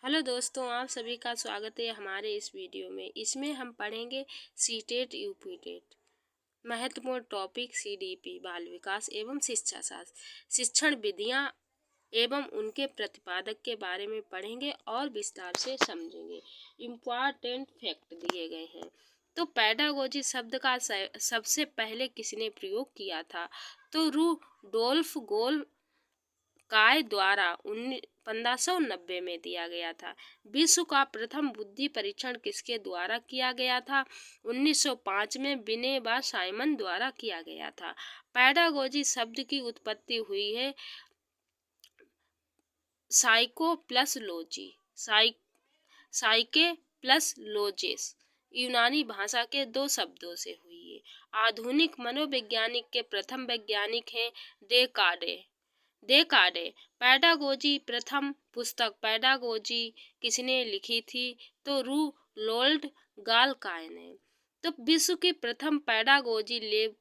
Hello दोस्तों, आप सभी का स्वागत है हमारे इस वीडियो में। इसमें हम पढ़ेंगे सीटेट यूपीटेट महत्वपूर्ण टॉपिक सीडीपी बाल विकास एवं शिक्षा शास्त्र, शिक्षण विधियां एवं उनके प्रतिपादक के बारे में पढ़ेंगे और विस्तार से समझेंगे। इम्पॉर्टेंट फैक्ट दिए गए हैं। तो पैडागोजी शब्द का सबसे पहले किसने प्रयोग किया था? तो रूडोल्फ गोल काय द्वारा 1590 में दिया गया था। विश्व का प्रथम बुद्धि परीक्षण किसके द्वारा किया गया था? 1905 में विने व साइमन द्वारा किया गया था। पैडागोजी शब्द की उत्पत्ति हुई है साइको प्लस लोजी साइके प्लस लोजेस यूनानी भाषा के दो शब्दों से हुई है। आधुनिक मनोवैज्ञानिक के प्रथम वैज्ञानिक हैं डेकार्टे। पैडागोजी प्रथम पुस्तक पैडागोजी किसने लिखी थी? तो रूडोल्फ गालकाय ने। तो विश्व की प्रथम पैडागोजी लैब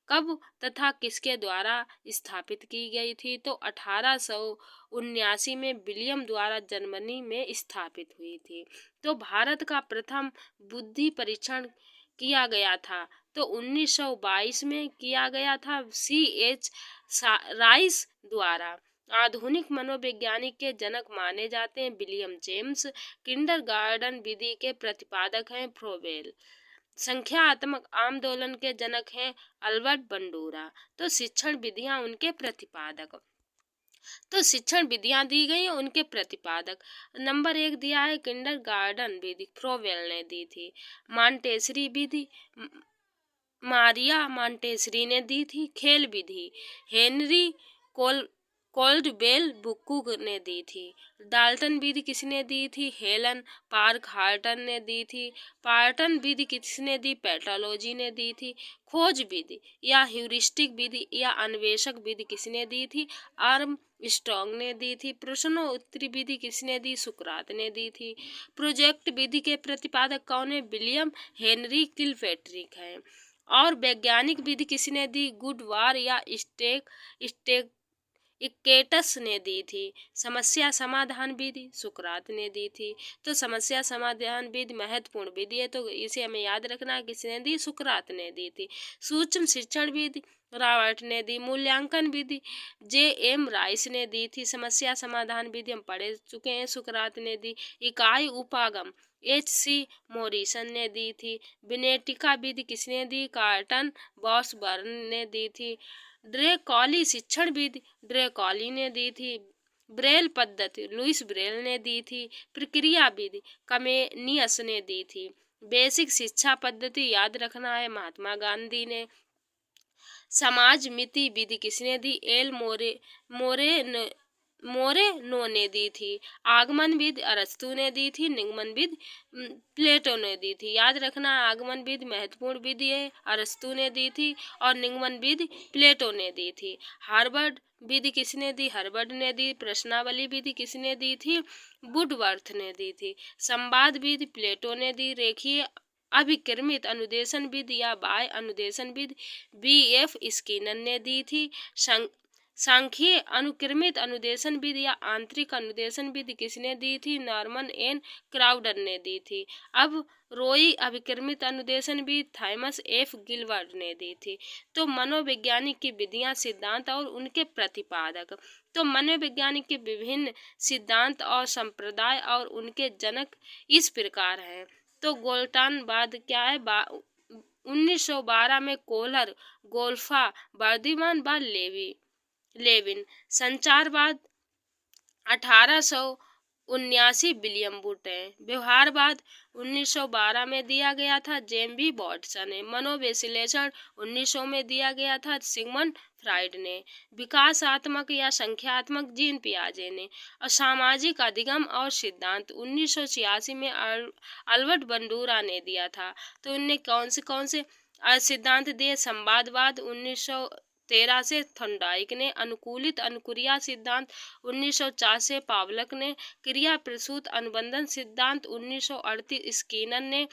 कब तथा किसके द्वारा स्थापित की गई थी? तो 1879 में विलियम द्वारा जर्मनी में स्थापित हुई थी। तो भारत का प्रथम बुद्धि परीक्षण किया गया था तो 1922 में किया गया था C.H. राइस द्वारा। आधुनिक मनोवैज्ञानिक के जनक माने जाते हैं विलियम जेम्स। किंडरगार्टन विधि के प्रतिपादक हैं फ्रोबेल। संख्यात्मक आंदोलन के जनक हैं अल्बर्ट बंडूरा। तो शिक्षण विधियां उनके प्रतिपादक। तो शिक्षण विधियां दी गई हैं उनके प्रतिपादक। नंबर 1 दिया है किंडरगार्टन विधि, फ्रोबेल ने दी थी। मॉन्टेसरी विधि मारिया मॉन्टेसरी ने दी थी। खेल विधि हेनरी कोल्डवेल बुकूक ने दी थी। डाल्टन विधि किसने दी थी? हेलन पार्कहार्टन ने दी थी। पार्टन विधि किसने दी? पैथोलॉजी ने दी थी। खोज विधि या ह्यूरिस्टिक विधि या अन्वेषक विधि किसने दी थी? आर्मस्ट्रॉन्ग ने दी थी। प्रश्नोत्तरी विधि किसने दी? सुकरात ने दी थी। प्रोजेक्ट विधि के प्रतिपादक कौन है? विलियम हेनरी किलपैट्रिक है। और वैज्ञानिक विधि किसने दी? गुडवार या इक्केटस ने दी थी। समस्या समाधान विधि सुकरात ने दी थी। तो समस्या समाधान विधि महत्वपूर्ण विधि है तो इसे हमें याद रखना है किसने दी? सुकरात ने दी थी। सूक्ष्म शिक्षण विधि रॉबर्ट ने दी। मूल्यांकन विधि J.M. राइस ने दी थी। समस्या समाधान विधि हम पढ़ चुके हैं, सुकरात ने दी। इकाई उपागम H.C. मॉरिसन ने दी थी। विनेटिका विधि किसने दी? कार्टन बॉसबर्न ने दी थी। ड्रे शिक्षण विधि ड्रे ने दी थी। ब्रेल पद्धति लुइस ब्रेल ने दी थी। प्रक्रिया विधि कमेनियस ने दी थी। बेसिक शिक्षा पद्धति याद रखना है महात्मा गांधी ने। समाज मिति विधि किसने दी? एल मोरेनो ने दी थी। आगमन विधि अरस्तु ने दी थी। निगमन विधि प्लेटो ने दी थी। याद रखना आगमन विधि महत्वपूर्ण विधि है, अरस्तु ने दी थी और निगमन विधि प्लेटो ने दी थी। हार्वर्ड विधि किसने दी? हर्बर्ट ने दी। प्रश्नावली विधि किसने दी थी? वुडवर्थ ने दी थी। संवाद विधि प्लेटो ने दी। रेखीय अभिक्रमित अनुदेशन विधि या बाह्य अनुदेशन विधि B.F. स्किनर ने दी थी। सांख्यिकीय अनुक्रमित अनुदेशन विधि या आंतरिक अनुदेशन विधि किसने दी थी? नॉर्मन एन क्राउडर ने दी थी। अब रोई अभिक्रमित अनुदेशन विधि थॉमस F. गिलबर्ट ने दी थी। तो मनोवैज्ञानिक की विधियां, सिद्धांत और उनके प्रतिपादक। तो मनोवैज्ञानिक के विभिन्न सिद्धांत और संप्रदाय और उनके जनक इस प्रकार हैं। तो गोल्टनवाद क्या है? 1912 में कोहलर, गोल्फा, वर्धमान व लेविन। संचारवाद 1879 विलियम बूट है। व्यवहारवाद 1912 में दिया गया था जेम्बी वॉटसन ने। मनोविश्लेषण 1900 में दिया गया था सिगमंड फ्राइड ने। विकासात्मक या संख्यात्मक जीन पियाजे ने। और सामाजिक अधिगम और सिद्धांत 1986 में अल्बर्ट बंडूरा ने दिया था। तो इनने कौन से सिद्धांत दिए? संवादवाद 1913 से थॉर्नडाइक ने। अनुकूलित अनुक्रिया सिद्धांत 1904 से पावलक ने। क्रिया प्रसूत अनुबंधन सिद्धांत 1938 स्किनर ने।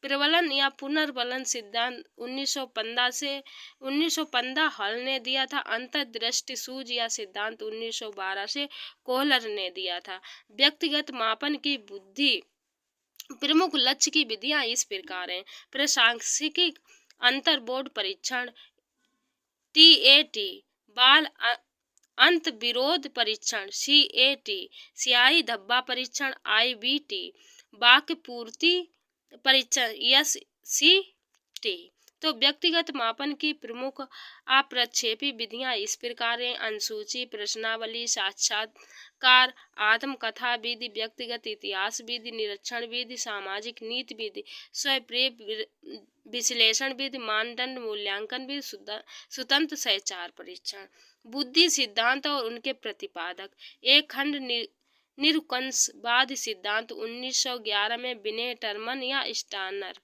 प्रबलन या पुनर्बलन सिद्धांत 1915 हॉल ने दिया था। अंतर्दृष्टि सूझ या सिद्धांत 1912 से कोहलर ने दिया था। व्यक्तिगत मापन की बुद्धि प्रमुख लक्ष्य की विधियां इस प्रकार हैं। प्रशासनिक अंतर बोर्ड परीक्षण TAT, बाल अंत विरोध परीक्षण CAT, स्याही धब्बा परीक्षण IBT, वाक्य पूर्ति परीक्षण SCT। तो व्यक्तिगत मापन की प्रमुख अप्रक्षेपी विधियां इस प्रकार हैं। अनुसूची, प्रश्नावली, साक्षात्कार, आत्मकथा विधि, व्यक्तिगत इतिहास विधि, निरीक्षण विधि, सामाजिक नीति विधि, स्वप्रेम विश्लेषण विधि, मानदंड मूल्यांकन विधि, स्वतंत्र संचार परीक्षण। बुद्धि सिद्धांत और उनके प्रतिपादक। एक खंड निरुंकुशवाद सिद्धांत 1911 में विनय टर्मन या स्टानर।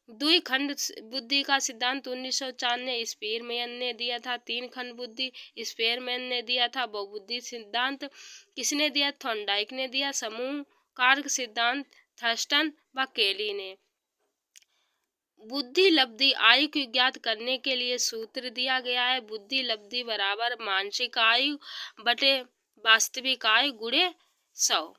दुई खंड बुद्धि का सिद्धांत 1904 में स्पीरमैन ने दिया था। तीन खंड बुद्धि स्पीरमैन ने दिया था। बहुबुद्धि सिद्धांत किसने दिया? थॉर्नडाइक ने दिया। समूह कारक सिद्धांत थर्स्टन व केली ने। बुद्धि लब्धि आयु को ज्ञात करने के लिए सूत्र दिया गया है। बुद्धि लब्धि बराबर मानसिक आयु बटे वास्तविक आयु गुणे 100।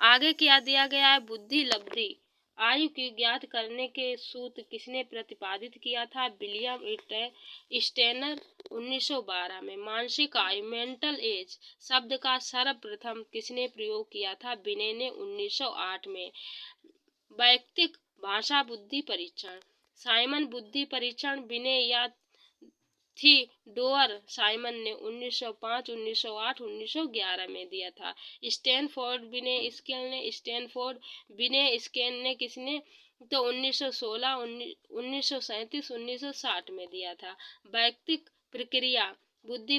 आगे क्या दिया गया है? बुद्धि लब्धि आयु की ज्ञात करने के सूत्र किसने प्रतिपादित किया था? विलियम स्टेनर 1912 में। मानसिक आयु मेंटल एज शब्द का सर्वप्रथम किसने प्रयोग किया था? विनय ने 1908 में। वैयक्तिक भाषा बुद्धि परीक्षण साइमन बुद्धि परीक्षण विनय या थियोडोर साइमन ने 1905, 1908, 1911 में दिया था। स्टैनफोर्ड विनय स्केल ने स्टैनफोर्ड विनय स्केल ने किसने? तो 1916, 1937, 1960 में दिया था। वैयक्तिक प्रक्रिया बुद्धि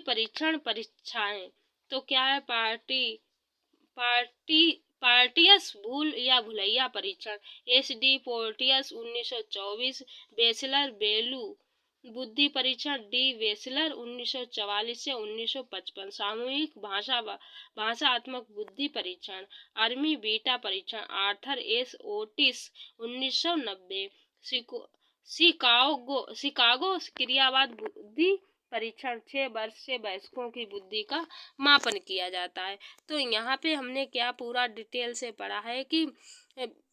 परीक्षण परीक्षाएं तो क्या है? पार्टियस भूल या भुलैया परीक्षण SD पोर्टियस 1924। बेचलर बेलू बुद्धि परीक्षण D वेसलर 1944 से 1955। सामूहिक भाषात्मक बुद्धि परीक्षण अर्मी बीटा परीक्षण आर्थर S ओटिस 1990। शिकागो क्रियावाद बुद्धि परीक्षण 6 वर्ष से वयस्कों की बुद्धि का मापन किया जाता है। तो यहाँ पे हमने क्या पूरा डिटेल से पढ़ा है कि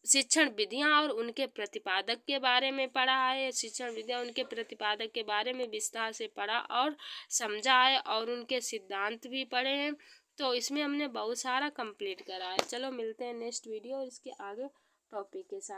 शिक्षण विधियाँ और उनके प्रतिपादक के बारे में पढ़ा है। शिक्षण विधियाँ उनके प्रतिपादक के बारे में विस्तार से पढ़ा और समझा है और उनके सिद्धांत भी पढ़े हैं। तो इसमें हमने बहुत सारा कंप्लीट करा है। चलो मिलते हैं नेक्स्ट वीडियो और इसके आगे टॉपिक के साथ।